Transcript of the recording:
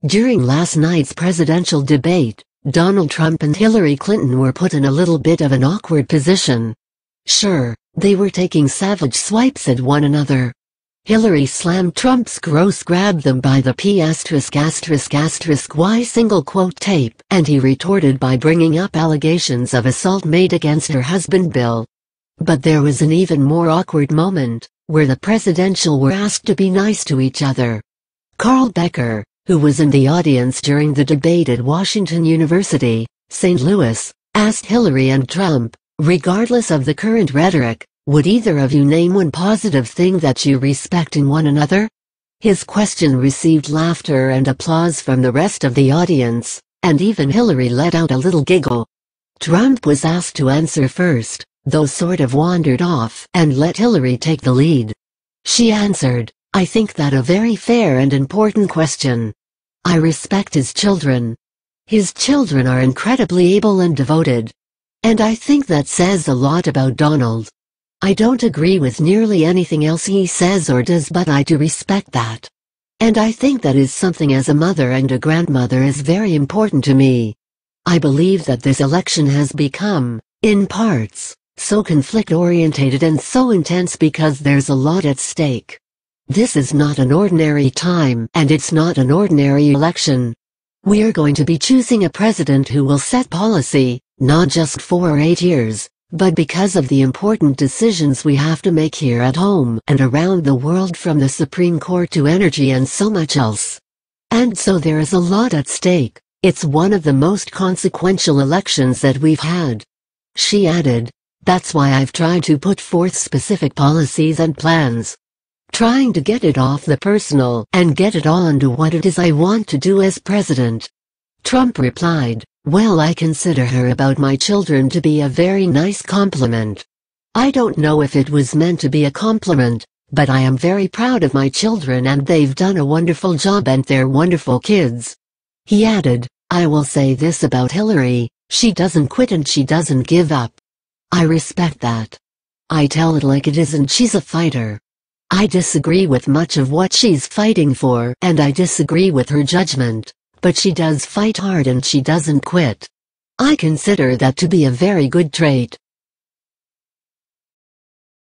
During last night's presidential debate, Donald Trump and Hillary Clinton were put in a little bit of an awkward position. Sure, they were taking savage swipes at one another. Hillary slammed Trump's gross grabbed them by the P***y single quote tape, and he retorted by bringing up allegations of assault made against her husband Bill. But there was an even more awkward moment, where the presidential were asked to be nice to each other. Carl Becker, who was in the audience during the debate at Washington University, St. Louis, asked Hillary and Trump, regardless of the current rhetoric, would either of you name one positive thing that you respect in one another? His question received laughter and applause from the rest of the audience, and even Hillary let out a little giggle. Trump was asked to answer first, though sort of wandered off and let Hillary take the lead. She answered, "I think that a very fair and important question. I respect his children. His children are incredibly able and devoted. And I think that says a lot about Donald. I don't agree with nearly anything else he says or does, but I do respect that. And I think that is something as a mother and a grandmother is very important to me. I believe that this election has become, in parts, so conflict-orientated and so intense because there's a lot at stake. This is not an ordinary time, and it's not an ordinary election. We are going to be choosing a president who will set policy, not just for 8 years, but because of the important decisions we have to make here at home and around the world, from the Supreme Court to energy and so much else. And so there is a lot at stake. It's one of the most consequential elections that we've had." She added, "That's why I've tried to put forth specific policies and plans. Trying to get it off the personal and get it on to what it is I want to do as president." Trump replied, "Well, I consider her about my children to be a very nice compliment. I don't know if it was meant to be a compliment, but I am very proud of my children and they've done a wonderful job and they're wonderful kids." He added, "I will say this about Hillary, she doesn't quit and she doesn't give up. I respect that. I tell it like it is, and she's a fighter. I disagree with much of what she's fighting for, and I disagree with her judgment, but she does fight hard and she doesn't quit. I consider that to be a very good trait."